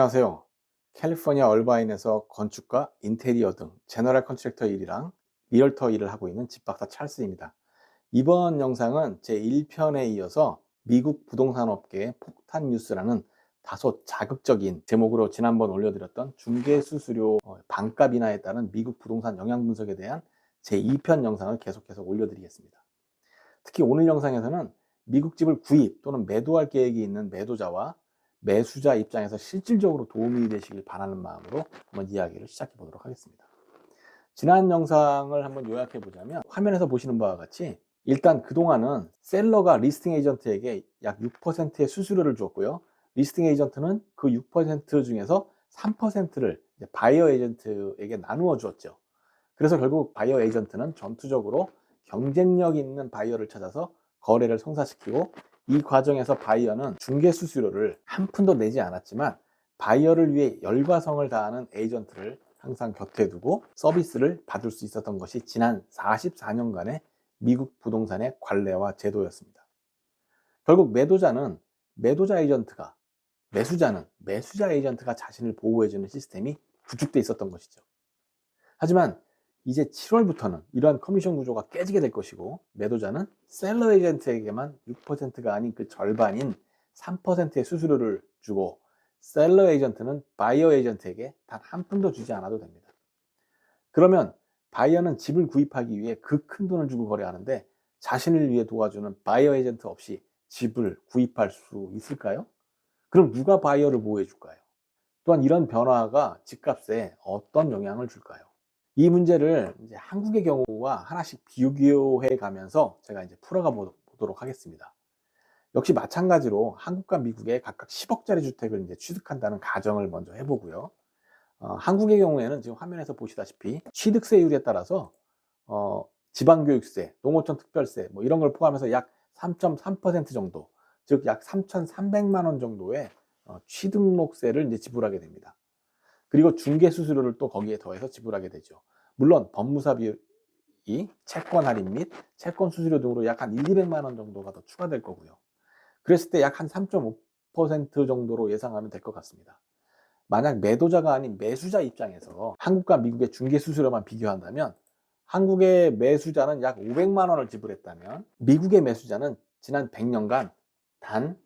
안녕하세요. 캘리포니아 얼바인에서 건축과 인테리어 등 제너럴 컨트랙터 일이랑 리얼터 일을 하고 있는 집박사 찰스입니다. 이번 영상은 제 1편에 이어서 미국 부동산 업계의 폭탄 뉴스라는 다소 자극적인 제목으로 지난번 올려드렸던 중개수수료 반값 인하에 따른 미국 부동산 영향 분석에 대한 제 2편 영상을 계속해서 올려드리겠습니다. 특히 오늘 영상에서는 미국 집을 구입 또는 매도할 계획이 있는 매도자와 매수자 입장에서 실질적으로 도움이 되시길 바라는 마음으로 한번 이야기를 시작해 보도록 하겠습니다. 지난 영상을 한번 요약해 보자면 화면에서 보시는 바와 같이 일단 그동안은 셀러가 리스팅 에이전트에게 약 6%의 수수료를 줬고요. 리스팅 에이전트는 그 6% 중에서 3%를 바이어 에이전트에게 나누어 주었죠. 그래서 결국 바이어 에이전트는 전투적으로 경쟁력 있는 바이어를 찾아서 거래를 성사시키고, 이 과정에서 바이어는 중개 수수료를 한 푼도 내지 않았지만 바이어를 위해 열과성을 다하는 에이전트를 항상 곁에 두고 서비스를 받을 수 있었던 것이 지난 44년간의 미국 부동산의 관례와 제도였습니다. 결국 매도자는 매도자 에이전트가, 매수자는 매수자 에이전트가 자신을 보호해주는 시스템이 구축되어 있었던 것이죠. 하지만 이제 7월부터는 이러한 커미션 구조가 깨지게 될 것이고, 매도자는 셀러 에이전트에게만 6%가 아닌 그 절반인 3%의 수수료를 주고, 셀러 에이전트는 바이어 에이전트에게 단 한 푼도 주지 않아도 됩니다. 그러면 바이어는 집을 구입하기 위해 그 큰 돈을 주고 거래하는데 자신을 위해 도와주는 바이어 에이전트 없이 집을 구입할 수 있을까요? 그럼 누가 바이어를 보호해 줄까요? 또한 이런 변화가 집값에 어떤 영향을 줄까요? 이 문제를 이제 한국의 경우와 하나씩 비교해 가면서 제가 이제 풀어가 보도록 하겠습니다. 역시 마찬가지로 한국과 미국에 각각 10억짜리 주택을 이제 취득한다는 가정을 먼저 해보고요. 한국의 경우에는 지금 화면에서 보시다시피 취득세율에 따라서 지방교육세, 농어촌 특별세 뭐 이런 걸 포함해서 약 3.3% 정도, 즉 약 3,300만 원 정도의 취등록세를 이제 지불하게 됩니다. 그리고 중개수수료를 또 거기에 더해서 지불하게 되죠. 물론 법무사비, 채권 할인 및 채권 수수료 등으로 약 한 200만 원 정도가 더 추가될 거고요. 그랬을 때 약 한 3.5% 정도로 예상하면 될 것 같습니다. 만약 매도자가 아닌 매수자 입장에서 한국과 미국의 중개수수료만 비교한다면, 한국의 매수자는 약 500만 원을 지불했다면 미국의 매수자는 지난 100년간 단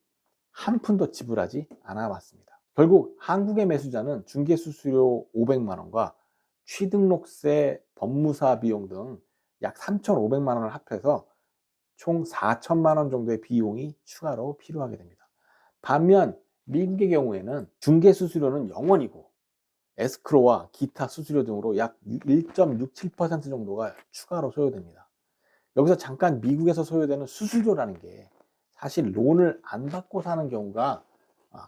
한 푼도 지불하지 않아 왔습니다. 결국 한국의 매수자는 중개수수료 500만 원과 취등록세, 법무사 비용 등 약 3,500만 원을 합해서 총 4천만 원 정도의 비용이 추가로 필요하게 됩니다. 반면 미국의 경우에는 중개수수료는 0원이고 에스크로와 기타 수수료 등으로 약 1.67% 정도가 추가로 소요됩니다. 여기서 잠깐 미국에서 소요되는 수수료라는 게 사실 론을 안 받고 사는 경우가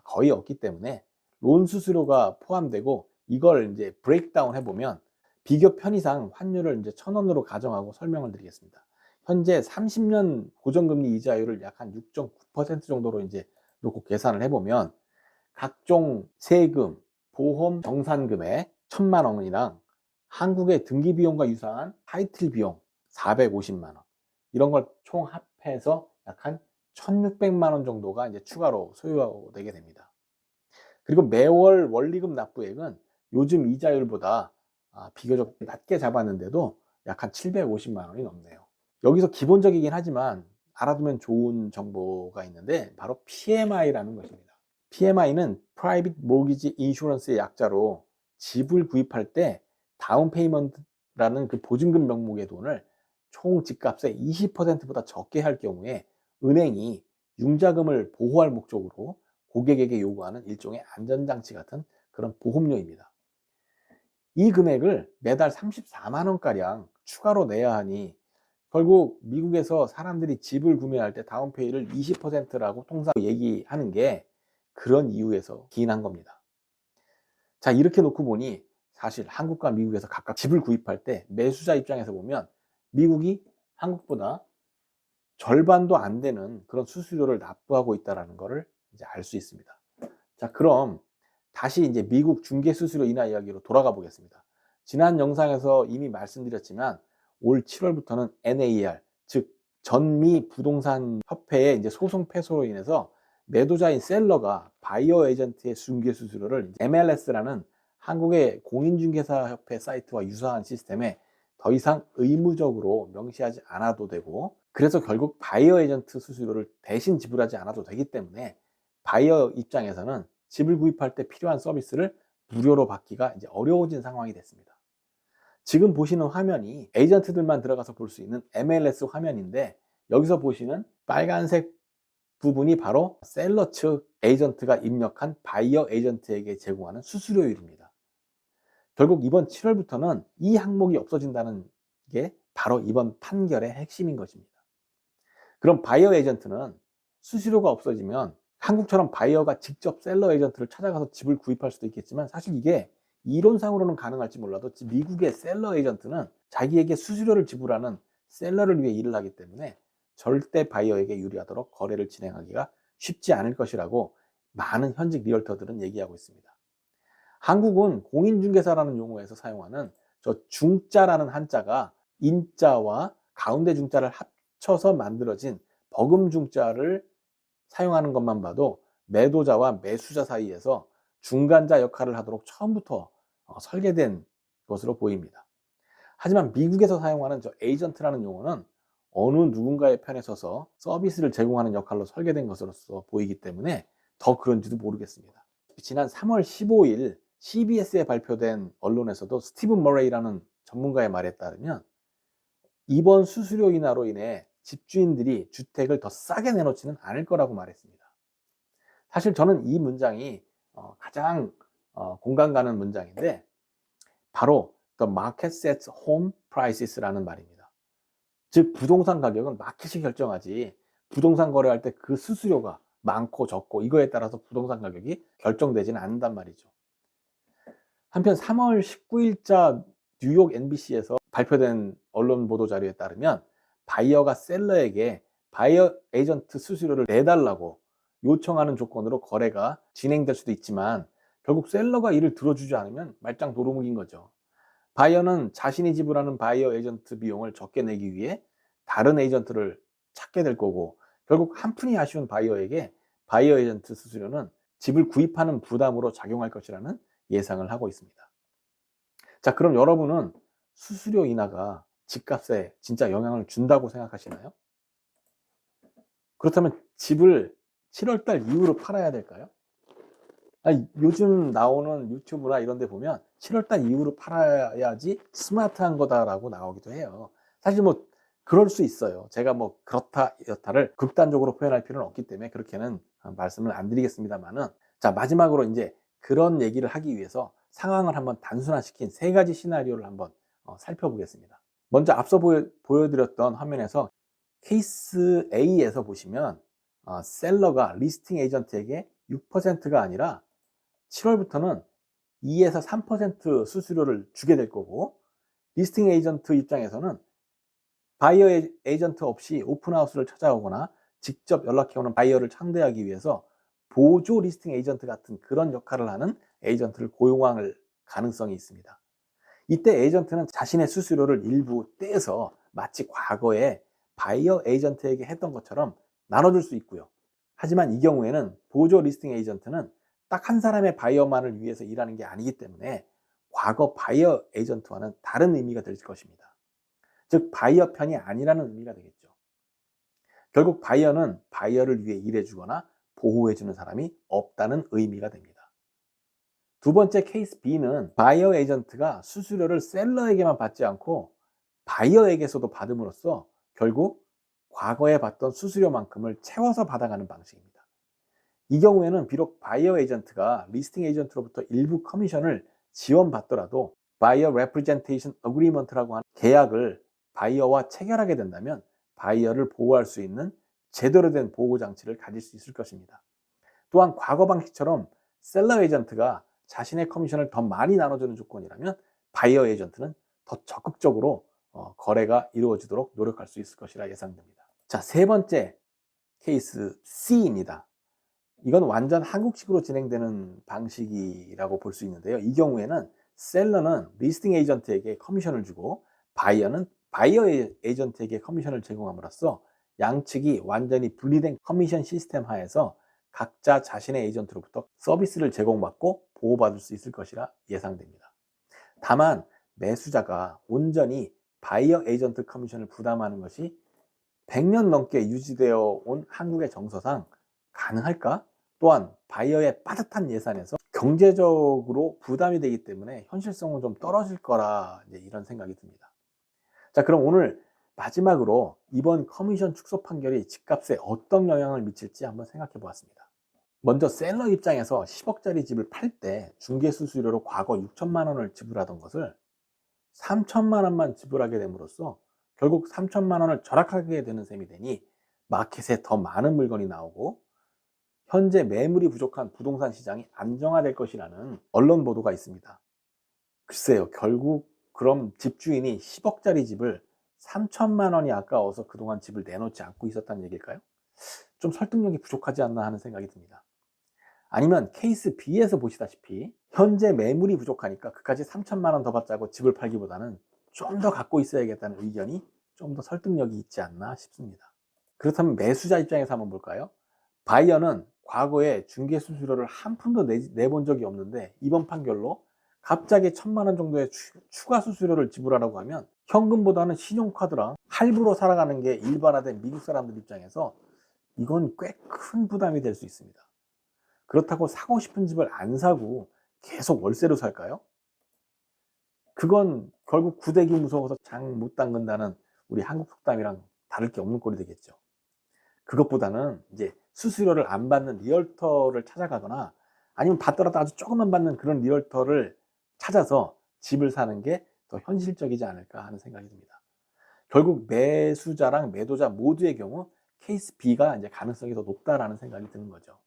거의 없기 때문에 론 수수료가 포함되고, 이걸 이제 브레이크다운 해보면 비교 편의상 환율을 이제 1,000원으로 가정하고 설명을 드리겠습니다. 현재 30년 고정금리 이자율을 약 한 6.9% 정도로 이제 놓고 계산을 해보면 각종 세금, 보험, 정산금액 1,000만 원이랑 한국의 등기 비용과 유사한 타이틀 비용 450만 원, 이런 걸 총 합해서 약 한 1,600만 원 정도가 이제 추가로 소요되게 됩니다. 그리고 매월 원리금 납부액은 요즘 이자율보다 비교적 낮게 잡았는데도 약 한 750만 원이 넘네요. 여기서 기본적이긴 하지만 알아두면 좋은 정보가 있는데, 바로 PMI라는 것입니다. PMI는 Private Mortgage Insurance의 약자로, 집을 구입할 때 다운 페이먼트라는 그 보증금 명목의 돈을 총 집값의 20%보다 적게 할 경우에 은행이 융자금을 보호할 목적으로 고객에게 요구하는 일종의 안전장치 같은 그런 보험료입니다. 이 금액을 매달 34만 원가량 추가로 내야 하니, 결국 미국에서 사람들이 집을 구매할 때 다운페이를 20%라고 통상 얘기하는 게 그런 이유에서 기인한 겁니다. 자, 이렇게 놓고 보니 사실 한국과 미국에서 각각 집을 구입할 때 매수자 입장에서 보면 미국이 한국보다 절반도 안 되는 그런 수수료를 납부하고 있다는 것을 이제 알 수 있습니다. 자, 그럼 다시 이제 미국 중개 수수료 인하 이야기로 돌아가 보겠습니다. 지난 영상에서 이미 말씀드렸지만 올 7월부터는 NAR, 즉 전미 부동산 협회의 이제 소송 패소로 인해서 매도자인 셀러가 바이어 에이전트의 중개 수수료를 MLS라는 한국의 공인중개사협회 사이트와 유사한 시스템에 더 이상 의무적으로 명시하지 않아도 되고, 그래서 결국 바이어 에이전트 수수료를 대신 지불하지 않아도 되기 때문에 바이어 입장에서는 집을 구입할 때 필요한 서비스를 무료로 받기가 이제 어려워진 상황이 됐습니다. 지금 보시는 화면이 에이전트들만 들어가서 볼 수 있는 MLS 화면인데, 여기서 보시는 빨간색 부분이 바로 셀러 측 에이전트가 입력한 바이어 에이전트에게 제공하는 수수료율입니다. 결국 이번 7월부터는 이 항목이 없어진다는 게 바로 이번 판결의 핵심인 것입니다. 그럼 바이어 에이전트는 수수료가 없어지면 한국처럼 바이어가 직접 셀러 에이전트를 찾아가서 집을 구입할 수도 있겠지만, 사실 이게 이론상으로는 가능할지 몰라도 미국의 셀러 에이전트는 자기에게 수수료를 지불하는 셀러를 위해 일을 하기 때문에 절대 바이어에게 유리하도록 거래를 진행하기가 쉽지 않을 것이라고 많은 현직 리얼터들은 얘기하고 있습니다. 한국은 공인중개사라는 용어에서 사용하는 저 중자라는 한자가 인자와 가운데 중자를 합쳐서 만들어진 버금중자를 사용하는 것만 봐도 매도자와 매수자 사이에서 중간자 역할을 하도록 처음부터 설계된 것으로 보입니다. 하지만 미국에서 사용하는 저 에이전트라는 용어는 어느 누군가의 편에 서서 서비스를 제공하는 역할로 설계된 것으로서 보이기 때문에 더 그런지도 모르겠습니다. 지난 3월 15일 CBS에 발표된 언론에서도 스티븐 머레이라는 전문가의 말에 따르면 이번 수수료 인하로 인해 집주인들이 주택을 더 싸게 내놓지는 않을 거라고 말했습니다. 사실 저는 이 문장이 가장 공감 가는 문장인데, 바로 The market sets home prices라는 말입니다. 즉 부동산 가격은 마켓이 결정하지, 부동산 거래할 때 그 수수료가 많고 적고 이거에 따라서 부동산 가격이 결정되지는 않는단 말이죠. 한편 3월 19일자 뉴욕 NBC에서 발표된 언론 보도 자료에 따르면 바이어가 셀러에게 바이어 에이전트 수수료를 내달라고 요청하는 조건으로 거래가 진행될 수도 있지만, 결국 셀러가 이를 들어주지 않으면 말짱 도루묵인 거죠. 바이어는 자신이 지불하는 바이어 에이전트 비용을 적게 내기 위해 다른 에이전트를 찾게 될 거고, 결국 한푼이 아쉬운 바이어에게 바이어 에이전트 수수료는 집을 구입하는 부담으로 작용할 것이라는 예상을 하고 있습니다. 자, 그럼 여러분은 수수료 인하가 집값에 진짜 영향을 준다고 생각하시나요? 그렇다면 집을 7월달 이후로 팔아야 될까요? 요즘 나오는 유튜브나 이런 데 보면 7월달 이후로 팔아야지 스마트한 거다라고 나오기도 해요. 사실 뭐 그럴 수 있어요. 제가 뭐 그렇다 이렇다를 극단적으로 표현할 필요는 없기 때문에 그렇게는 말씀을 안 드리겠습니다만은, 자, 마지막으로 이제 그런 얘기를 하기 위해서 상황을 한번 단순화시킨 세 가지 시나리오를 한번 살펴보겠습니다. 먼저 앞서 보여드렸던 화면에서 케이스 A에서 보시면 셀러가 리스팅 에이전트에게 6%가 아니라 7월부터는 2에서 3% 수수료를 주게 될 거고, 리스팅 에이전트 입장에서는 바이어 에이전트 없이 오픈하우스를 찾아오거나 직접 연락해오는 바이어를 상대하기 위해서 보조 리스팅 에이전트 같은 그런 역할을 하는 에이전트를 고용할 가능성이 있습니다. 이때 에이전트는 자신의 수수료를 일부 떼서 마치 과거에 바이어 에이전트에게 했던 것처럼 나눠줄 수 있고요. 하지만 이 경우에는 보조 리스팅 에이전트는 딱 한 사람의 바이어만을 위해서 일하는 게 아니기 때문에 과거 바이어 에이전트와는 다른 의미가 될 것입니다. 즉 바이어 편이 아니라는 의미가 되겠죠. 결국 바이어는 바이어를 위해 일해주거나 보호해주는 사람이 없다는 의미가 됩니다. 두 번째 케이스 B는 바이어 에이전트가 수수료를 셀러에게만 받지 않고 바이어에게서도 받음으로써 결국 과거에 받던 수수료만큼을 채워서 받아가는 방식입니다. 이 경우에는 비록 바이어 에이전트가 리스팅 에이전트로부터 일부 커미션을 지원받더라도 바이어 레프레젠테이션 어그리먼트라고 하는 계약을 바이어와 체결하게 된다면 바이어를 보호할 수 있는 제대로 된 보호 장치를 가질 수 있을 것입니다. 또한 과거 방식처럼 셀러 에이전트가 자신의 커미션을 더 많이 나눠주는 조건이라면 바이어 에이전트는 더 적극적으로 거래가 이루어지도록 노력할 수 있을 것이라 예상됩니다. 자, 세 번째 케이스 C입니다. 이건 완전 한국식으로 진행되는 방식이라고 볼 수 있는데요. 이 경우에는 셀러는 리스팅 에이전트에게 커미션을 주고 바이어는 바이어 에이전트에게 커미션을 제공함으로써 양측이 완전히 분리된 커미션 시스템 하에서 각자 자신의 에이전트로부터 서비스를 제공받고 보호받을 수 있을 것이라 예상됩니다. 다만 매수자가 온전히 바이어 에이전트 커미션을 부담하는 것이 100년 넘게 유지되어 온 한국의 정서상 가능할까? 또한 바이어의 빠듯한 예산에서 경제적으로 부담이 되기 때문에 현실성은 좀 떨어질 거라 이런 생각이 듭니다. 자, 그럼 오늘 마지막으로 이번 커미션 축소 판결이 집값에 어떤 영향을 미칠지 한번 생각해 보았습니다. 먼저 셀러 입장에서 10억짜리 집을 팔 때 중개수수료로 과거 6천만 원을 지불하던 것을 3천만 원만 지불하게 됨으로써 결국 3천만 원을 절약하게 되는 셈이 되니 마켓에 더 많은 물건이 나오고 현재 매물이 부족한 부동산 시장이 안정화될 것이라는 언론 보도가 있습니다. 글쎄요, 결국 그럼 집주인이 10억짜리 집을 3천만 원이 아까워서 그동안 집을 내놓지 않고 있었다는 얘기일까요? 좀 설득력이 부족하지 않나 하는 생각이 듭니다. 아니면 케이스 B에서 보시다시피 현재 매물이 부족하니까 그까지 3천만 원 더 받자고 집을 팔기보다는 좀 더 갖고 있어야겠다는 의견이 좀 더 설득력이 있지 않나 싶습니다. 그렇다면 매수자 입장에서 한번 볼까요? 바이어는 과거에 중개수수료를 한 푼도 내본 적이 없는데 이번 판결로 갑자기 1,000만 원 정도의 추가 수수료를 지불하라고 하면 현금보다는 신용카드랑 할부로 살아가는 게 일반화된 미국 사람들 입장에서 이건 꽤 큰 부담이 될 수 있습니다. 그렇다고 사고 싶은 집을 안 사고 계속 월세로 살까요? 그건 결국 구대기 무서워서 장 못 담근다는 우리 한국 속담이랑 다를 게 없는 꼴이 되겠죠. 그것보다는 이제 수수료를 안 받는 리얼터를 찾아가거나 아니면 받더라도 아주 조금만 받는 그런 리얼터를 찾아서 집을 사는 게 더 현실적이지 않을까 하는 생각이 듭니다. 결국 매수자랑 매도자 모두의 경우 케이스 B가 이제 가능성이 더 높다라는 생각이 드는 거죠.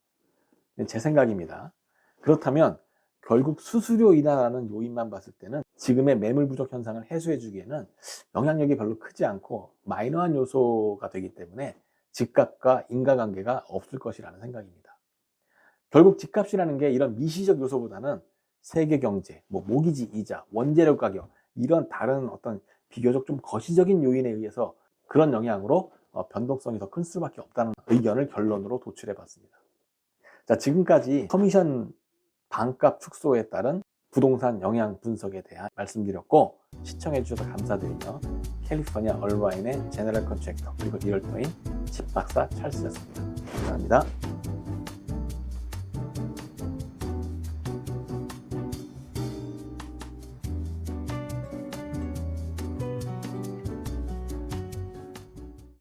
제 생각입니다. 그렇다면 결국 수수료 인하라는 요인만 봤을 때는 지금의 매물 부족 현상을 해소해 주기에는 영향력이 별로 크지 않고 마이너한 요소가 되기 때문에 집값과 인과관계가 없을 것이라는 생각입니다. 결국 집값이라는 게 이런 미시적 요소보다는 세계 경제, 모기지 이자, 원재료 가격 이런 다른 어떤 비교적 좀 거시적인 요인에 의해서 그런 영향으로 변동성이 더 클 수밖에 없다는 의견을 결론으로 도출해 봤습니다. 자, 지금까지 커미션 반값 축소에 따른 부동산 영향 분석에 대한 말씀드렸고 시청해 주셔서 감사드리며 캘리포니아 얼바인의 제너럴 컨트랙터 그리고 리얼터인 집박사 찰스였습니다. 감사합니다.